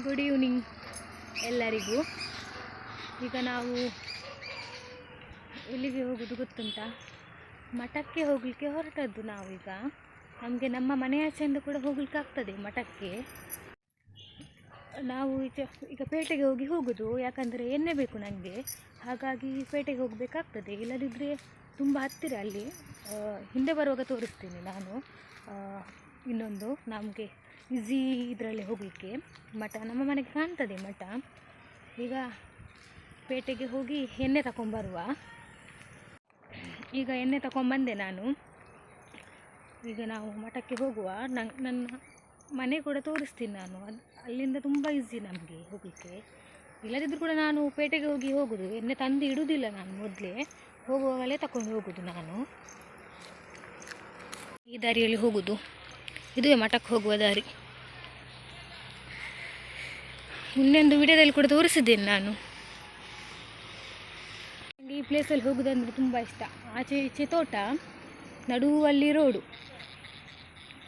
Good evening ಎಲ್ಲರಿಗೂ. ಈಗ ನಾವು ಎಲ್ಲಿಗೆ ಹೋಗೋದು ಗೊತ್ತುಂಟಾ? ಮಠಕ್ಕೆ ಹೋಗಲಿಕ್ಕೆ ಹೊರಟದ್ದು ನಾವೀಗ. ನಮಗೆ ನಮ್ಮ ಮನೆಯಾಚೆಯಿಂದ ಕೂಡ ಹೋಗ್ಲಿಕ್ಕೆ ಆಗ್ತದೆ ಮಠಕ್ಕೆ. ನಾವು ಈಗ ಪೇಟೆಗೆ ಹೋಗೋದು, ಯಾಕಂದರೆ ಎಣ್ಣೆ ಬೇಕು ನನಗೆ. ಹಾಗಾಗಿ ಪೇಟೆಗೆ ಹೋಗಬೇಕಾಗ್ತದೆ, ಇಲ್ಲದಿದ್ದರೆ ತುಂಬ ಹತ್ತಿರ ಅಲ್ಲಿ. ಹಿಂದೆ ಬರುವಾಗ ತೋರಿಸ್ತೀನಿ ನಾನು. ಇನ್ನೊಂದು ನಮಗೆ ಈಸಿ ಇದರಲ್ಲಿ ಹೋಗಲಿಕ್ಕೆ ಮಠ ನಮ್ಮ ಮನೆಗೆ ಕಾಣ್ತದೆ ಮಠ. ಈಗ ಪೇಟೆಗೆ ಹೋಗಿ ಎಣ್ಣೆ ತಗೊಂಬರುವ. ಈಗ ಎಣ್ಣೆ ತಗೊಂಬಂದೆ ನಾನು. ಈಗ ನಾವು ಮಠಕ್ಕೆ ಹೋಗುವ. ನನ್ನ ಮನೆ ಕೂಡ ತೋರಿಸ್ತೀನಿ ನಾನು. ಅಲ್ಲಿಂದ ತುಂಬ ಈಸಿ ನಮಗೆ ಹೋಗಲಿಕ್ಕೆ. ಇಲ್ಲದಿದ್ದರೂ ಕೂಡ ನಾನು ಪೇಟೆಗೆ ಹೋಗೋದು. ಎಣ್ಣೆ ತಂದು ಇಡುವುದಿಲ್ಲ ನಾನು, ಮೊದಲೇ ಹೋಗುವಾಗಲೇ ತಗೊಂಡು ಹೋಗೋದು ನಾನು. ಈ ದಾರಿಯಲ್ಲಿ ಹೋಗೋದು, ಇದುವೇ ಮಠಕ್ಕೆ ಹೋಗುವ ದಾರಿ. ಇನ್ನೊಂದು ವಿಡಿಯೋದಲ್ಲಿ ಕೂಡ ತೋರಿಸಿದ್ದೇನೆ ನಾನು. ಈ ಪ್ಲೇಸಲ್ಲಿ ಹೋಗೋದಂದರೆ ತುಂಬ ಇಷ್ಟ. ಆಚೆ ಈಚೆ ತೋಟ, ನಡುವಲ್ಲಿ ರೋಡು.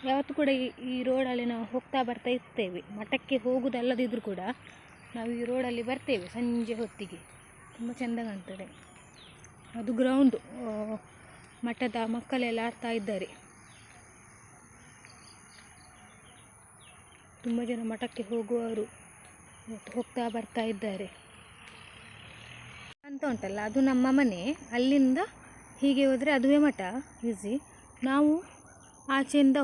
ಯಾವತ್ತೂ ಕೂಡ ಈ ರೋಡಲ್ಲಿ ನಾವು ಹೋಗ್ತಾ ಬರ್ತಾ ಇರ್ತೇವೆ. ಮಠಕ್ಕೆ ಹೋಗೋದಲ್ಲದಿದ್ದರೂ ಕೂಡ ನಾವು ಈ ರೋಡಲ್ಲಿ ಬರ್ತೇವೆ ಸಂಜೆ ಹೊತ್ತಿಗೆ. ತುಂಬ ಚೆಂದ ಕಾಣ್ತದೆ. ಅದು ಗ್ರೌಂಡು, ಮಠದ ಮಕ್ಕಳೆಲ್ಲ ಆಡ್ತಾ ಇದ್ದಾರೆ. ತುಂಬ ಜನ ಮಠಕ್ಕೆ ಹೋಗುವವರು ಹೋಗ್ತಾ ಬರ್ತಾ ಇದ್ದಾರೆ ಅಂತ ಉಂಟಲ್ಲ, ಅದು ನಮ್ಮ ಮನೆ. ಅಲ್ಲಿಂದ ಹೀಗೆ ಹೋದರೆ ಅದುವೇ ಮಠ, ಈಸಿ. ನಾವು ಆಚೆಯಿಂದ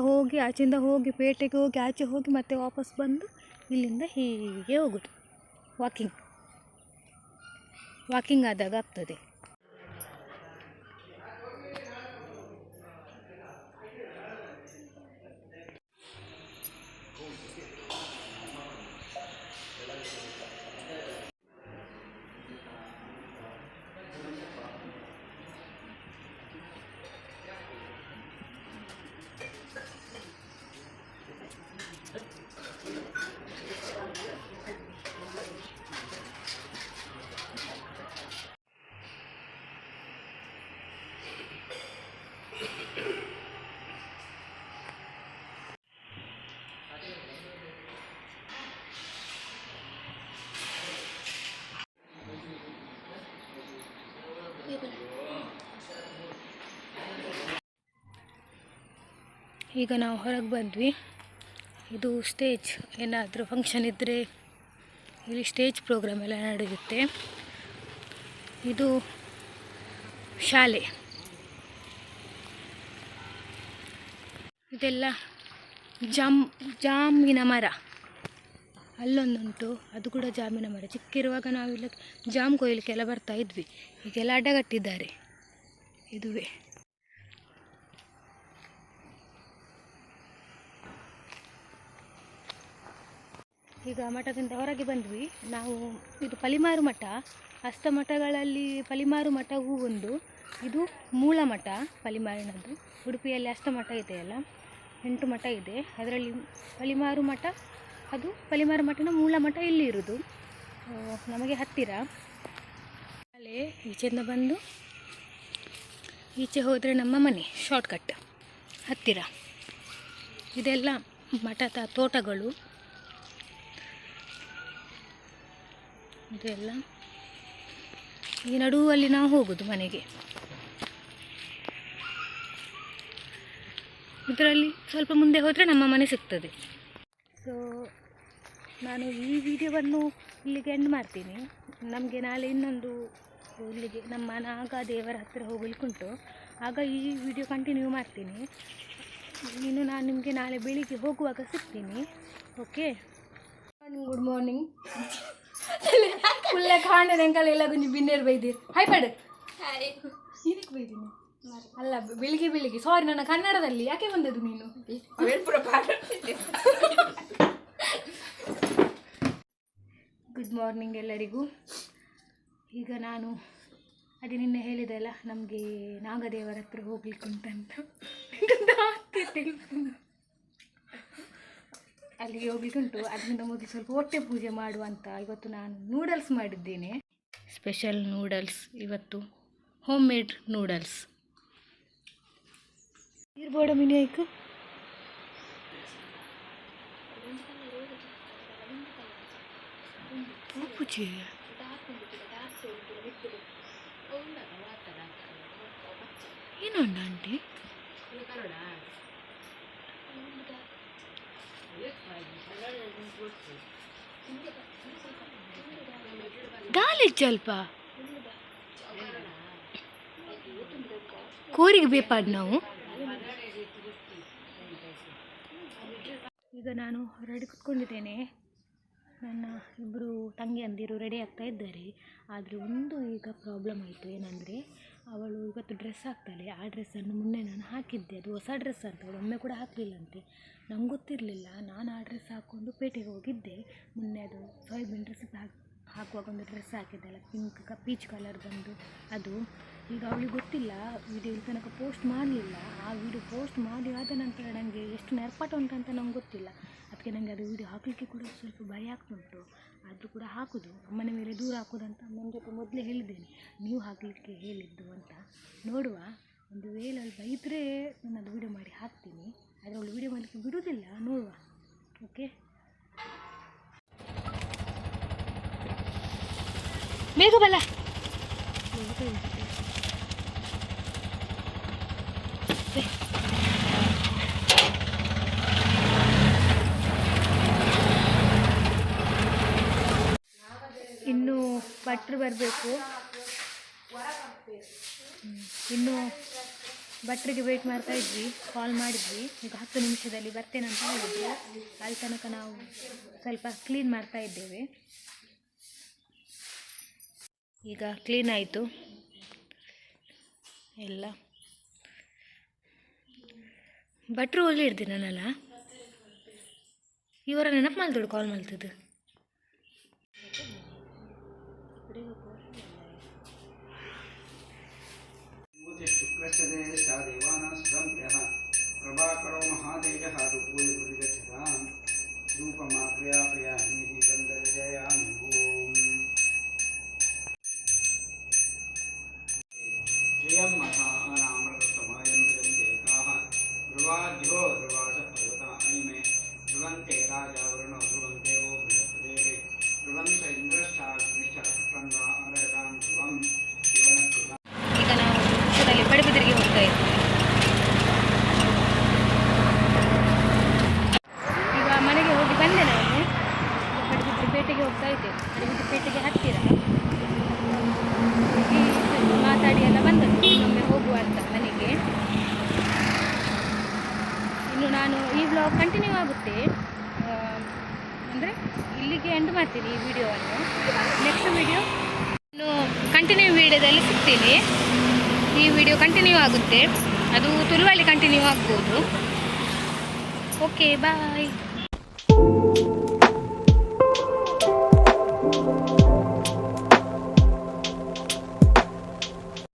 ಹೋಗಿ ಪೇಟೆಗೆ ಹೋಗಿ ಆಚೆ ಹೋಗಿ ಮತ್ತೆ ವಾಪಸ್ ಬಂದು ಇಲ್ಲಿಂದ ಹೀಗೆ ಹೋಗೋದು. ವಾಕಿಂಗ್ ಆದಾಗ ಆಗ್ತದೆ. ಈಗ ನಾವು ಹೊರಗೆ ಬಂದ್ವಿ. ಇದು ಸ್ಟೇಜ್, ಏನಾದರೂ ಫಂಕ್ಷನ್ ಇದ್ದರೆ ಇಲ್ಲಿ ಸ್ಟೇಜ್ ಪ್ರೋಗ್ರಾಮ್ ಎಲ್ಲ ನಡೆಯುತ್ತೆ. ಇದು ಶಾಲೆ. ಇದೆಲ್ಲ ಜಾಮಿನ ಮರ. ಅಲ್ಲೊಂದುಂಟು, ಅದು ಕೂಡ ಜಾಮಿನ ಮರ. ಚಿಕ್ಕಿರುವಾಗ ನಾವಿಲ್ಲ ಜಾಮ್ ಕೊಯ್ಲಿಕ್ಕೆಲ್ಲ ಬರ್ತಾ ಇದ್ವಿ. ಈಗೆಲ್ಲ ಅಡ್ಡಗಟ್ಟಿದ್ದಾರೆ. ಇದುವೇ ಈಗ ಮಠದಿಂದ ಹೊರಗೆ ಬಂದ್ವಿ ನಾವು. ಇದು ಪಲಿಮಾರು ಮಠ. ಅಷ್ಟಮಠಗಳಲ್ಲಿ ಪಲಿಮಾರು ಮಠವೂ ಒಂದು. ಇದು ಮೂಲ ಮಠ ಪಲಿಮಾರಿನದ್ದು. ಉಡುಪಿಯಲ್ಲಿ ಅಷ್ಟಮಠ ಇದೆಯಲ್ಲ, 8 ಮಠ ಇದೆ. ಅದರಲ್ಲಿ ಪಲಿಮಾರು ಮಠ, ಅದು ಪಲಿಮಾರು ಮಠನ ಮೂಲ ಮಠ ಇಲ್ಲಿ ಇರೋದು, ನಮಗೆ ಹತ್ತಿರ. ಅಲ್ಲೇ ಈಚೆಯಿಂದ ಬಂದು ಈಚೆ ಹೋದರೆ ನಮ್ಮ ಮನೆ, ಶಾರ್ಟ್ಕಟ್ ಹತ್ತಿರ. ಇದೆಲ್ಲ ಮಠದ ತೋಟಗಳು. ಇದೆಲ್ಲ ಈ ನಡುವಲ್ಲಿ ನಾವು ಹೋಗೋದು ಮನೆಗೆ. ಇದರಲ್ಲಿ ಸ್ವಲ್ಪ ಮುಂದೆ ಹೋದರೆ ನಮ್ಮ ಮನೆ ಸಿಗ್ತದೆ. ಸೊ ನಾನು ಈ ವಿಡಿಯೋವನ್ನು ಇಲ್ಲಿಗೆ ಎಂಡ್ ಮಾಡ್ತೀನಿ. ನಮಗೆ ನಾಳೆ ಇನ್ನೊಂದು ಇಲ್ಲಿಗೆ ನಮ್ಮ ನಾಗ ದೇವರ ಹತ್ತಿರ ಹೋಗಲಿಕ್ಕುಂಟು. ಆಗ ಈ ವಿಡಿಯೋ ಕಂಟಿನ್ಯೂ ಮಾಡ್ತೀನಿ. ಇನ್ನು ನಾನು ನಿಮಗೆ ನಾಳೆ ಬೆಳಿಗ್ಗೆ ಹೋಗುವಾಗ ಸಿಗ್ತೀನಿ. Okay, good morning. ಫುಲ್ಲ ಕಾಂಡೆ ಎಂಕಲ್ ಎಲ್ಲ ಗುಂಜಿ ಬಿನ್ನೇರು ಬೈದಿರಿ. ಹಾಯ್ ಪಡು. ಇದಕ್ಕೆ ಬೈದೀನಿ ಅಲ್ಲ, ಬೆಳಿಗ್ಗೆ. ಸಾರಿ, ನನ್ನ ಕನ್ನಡದಲ್ಲಿ ಯಾಕೆ ಬಂದದ್ದು ನೀನು? ಗುಡ್ ಮಾರ್ನಿಂಗ್ ಎಲ್ಲರಿಗೂ. ಈಗ ನಾನು ಅದೇ ನಿನ್ನೆ ಹೇಳಿದೆ ಅಲ್ಲ, ನಮಗೆ ನಾಗದೇವರ ಹತ್ರ ಹೋಗ್ಲಿಕ್ಕುಂಟಂತ. ಅಲ್ಲಿಗೆ ಹೋಗ್ಲಿಕ್ಕುಂಟು. ಅದರಿಂದ ಮೊದಲು ಸ್ವಲ್ಪ ಹೊಟ್ಟೆ ಪೂಜೆ ಮಾಡುವಂತ ಇವತ್ತು ನಾನು ನೂಡಲ್ಸ್ ಮಾಡಿದ್ದೇನೆ. ಸ್ಪೆಷಲ್ ನೂಡಲ್ಸ್ ಇವತ್ತು, ಹೋಮ್ ಮೇಡ್ ನೂಡಲ್ಸ್. ಇರ್ಬೋಡ ಮಿನಿಯಾಯ್ಕು ಪೂಜೆ ಏನುಂಡ ಆಂಟಿ ದಾಲ್ ಸ್ವಲ್ಪ ಕೋರಿಗೆ ಬೇಪಾಡ್ ನಾವು ಈಗ ನಾನು ರೆಡಿ ಕುತ್ಕೊಂಡಿದ್ದೇನೆ. ನನ್ನ ಇಬ್ಬರು ತಂಗಿಯಂದಿರು ರೆಡಿ ಆಗ್ತಾ ಇದ್ದಾರೆ. ಆದರೆ ಒಂದು ಈಗ ಪ್ರಾಬ್ಲಮ್ ಆಯಿತು. ಏನಂದರೆ ಅವಳು ಇವತ್ತು ಡ್ರೆಸ್ ಹಾಕ್ತಾಳೆ. ಆ ಡ್ರೆಸ್ಸನ್ನು ಮೊನ್ನೆ ನಾನು ಹಾಕಿದ್ದೆ, ಅದು ಹೊಸ ಡ್ರೆಸ್ ಅಂತ ಅವಳು ಒಮ್ಮೆ ಕೂಡ ಹಾಕಲಿಲ್ಲಂತೆ. ನಂಗೆ ಗೊತ್ತಿರಲಿಲ್ಲ. ನಾನು ಆ ಡ್ರೆಸ್ ಹಾಕ್ಕೊಂಡು ಪೇಟೆಗೆ ಹೋಗಿದ್ದೆ. ಮೊನ್ನೆ ಅದು ಸೋಯಾಬೀನ್ ರೆಸಿಪಿ ಹಾಕುವಾಗ ಒಂದು ಡ್ರೆಸ್ ಹಾಕಿದ್ದಲ್ಲ, ಪೀಚ್ ಕಲರ್ ಬಂದು ಅದು. ಈಗ ಅವಳಿಗೆ ಗೊತ್ತಿಲ್ಲ, ವಿಡಿಯೋ ಇಲ್ಲಿ ತನಕ ಪೋಸ್ಟ್ ಮಾಡಲಿಲ್ಲ. ಆ ವಿಡಿಯೋ ಪೋಸ್ಟ್ ಮಾಡಿ ಆದ ನಂತರ ನನಗೆ ಎಷ್ಟು ನೆರ್ಪಾಟ ಉಂಟಂತ ನಂಗೆ ಗೊತ್ತಿಲ್ಲ. ಅದಕ್ಕೆ ನನಗೆ ಅದು ವಿಡಿಯೋ ಹಾಕಲಿಕ್ಕೆ ಕೂಡ ಸ್ವಲ್ಪ ಭಯ ಆಗ್ತುಂಟು. ಆದರೂ ಕೂಡ ಹಾಕೋದು, ಅಮ್ಮನ ಮೇಲೆ ದೂರ ಹಾಕೋದಂತ ಅಮ್ಮನ ಜೊತೆ ಮೊದಲೇ ಹೇಳಿದ್ದೇನೆ, ನೀವು ಹಾಕಲಿಕ್ಕೆ ಹೇಳಿದ್ದು ಅಂತ. ನೋಡುವ, ಒಂದು ವೇಳೆ ಅವಳು ಬೈದರೆ ನಾನು ಅದು ವಿಡಿಯೋ ಮಾಡಿ ಹಾಕ್ತೀನಿ. ಆದರೆ ಅವಳು ವಿಡಿಯೋ ಮಾಡಲಿಕ್ಕೆ ಬಿಡುವುದಿಲ್ಲ. ನೋಡುವ, ಓಕೆ. ಬೇಗ ಬಲ್ಲ. ಇನ್ನು ಭಟ್ರು ಬರಬೇಕು. ಇನ್ನು ಭಟ್ರಿಗೆ ವೇಟ್ ಮಾಡ್ತಾ ಇದ್ವಿ, ಕಾಲ್ ಮಾಡಿದ್ವಿ. ಈಗ 10 ನಿಮಿಷದಲ್ಲಿ ಬರ್ತೇನೆ ಅಂತ ಹೇಳಿದ್ರು. ಅಲ್ಲಿ ತನಕ ನಾವು ಸ್ವಲ್ಪ ಕ್ಲೀನ್ ಮಾಡ್ತಾ ಇದ್ದೇವೆ. ಈಗ ಕ್ಲೀನ್ ಆಯಿತು ಎಲ್ಲ. ಭಟ್ರು ಒಳ್ಳೆ ಹಿಡ್ದು ನಾನಲ್ಲ, ಇವರ ನೆನಪು ಮಾಡ್ತೇಳು ಕಾಲ್ ಮಾಡ್ತದ್ದು. ಪ್ರಭಾಕರೋ ಮಹಾದೇಜ ರೂಪೋಯ ಗಚ್ಚತಾಂ ಧೂಪಮಾಪ್ರ್ಯಾಪಯಾಮಿ ದೀಪಂ ದರ್ಶಯಾಮಿ. ಓಂ ಜಯಂ ಮಹಾನಾಮೃತಸಮಾಯಂ ಭಜಂತೇಕಾಃ ಧ್ರುವಾದ್ಯೋ ಧ್ರುವಾಸಃ ಪರ್ವತಾ ಅಯಿಮೆ ಧ್ರುವಂತೆ ರಾಜಾವರುಣೋ ಧ್ರುವಂತೆ ವೋ ಬೃಹಸ್ಪತಿಃ ಧ್ರುವಂತ ಇಂದ್ರಶ್ಚಾಗ್ನಿಶ್ಚರಪಟ್ಟಂಗ ಅರಗಾಂ ಧ್ರುವಂ ಯುವನಕೃತ. ಈಗ ನಾವು ಪಡುಬಿದ್ರಿಗೆ ಹೋಗ್ತಾ ಇದ್ವಿ. ಈಗ ಮನೆಗೆ ಹೋಗಿ ಬಂದೆ. ನಾನು ಪಡುಬಿದ್ರೆ ಪೇಟೆಗೆ ಹೋಗ್ತಾ ಇದ್ದೆ. ಪಡುಬಿದ್ರೆ ಪೇಟೆಗೆ ಹತ್ತಿರ ಮಾತಾಡಿ ಎಲ್ಲ ಬಂದದ್ದು, ಇನ್ನೊಮ್ಮೆ ಹೋಗುವ ಅಂತ ಮನೆಗೆ. ಇನ್ನು ನಾನು ಈ ವ್ಲಾಗ್ ಕಂಟಿನ್ಯೂ ಆಗುತ್ತೆ. ಅಂದರೆ ಇಲ್ಲಿಗೆ ಎಂಡ್ ಮಾಡ್ತೀನಿ ಈ ವಿಡಿಯೋವನ್ನು. ನೆಕ್ಸ್ಟ್ ವಿಡಿಯೋ ಇನ್ನು ಕಂಟಿನ್ಯೂ ವಿಡಿಯೋದಲ್ಲಿ ಸಿಗ್ತೀನಿ. ಈ ವಿಡಿಯೋ ಕಂಟಿನ್ಯೂ ಆಗುತ್ತೆ, ಅದು ತುಳುವಲ್ಲಿ ಕಂಟಿನ್ಯೂ ಆಗ್ಬೋದು. ಓಕೆ, ಬಾಯ್.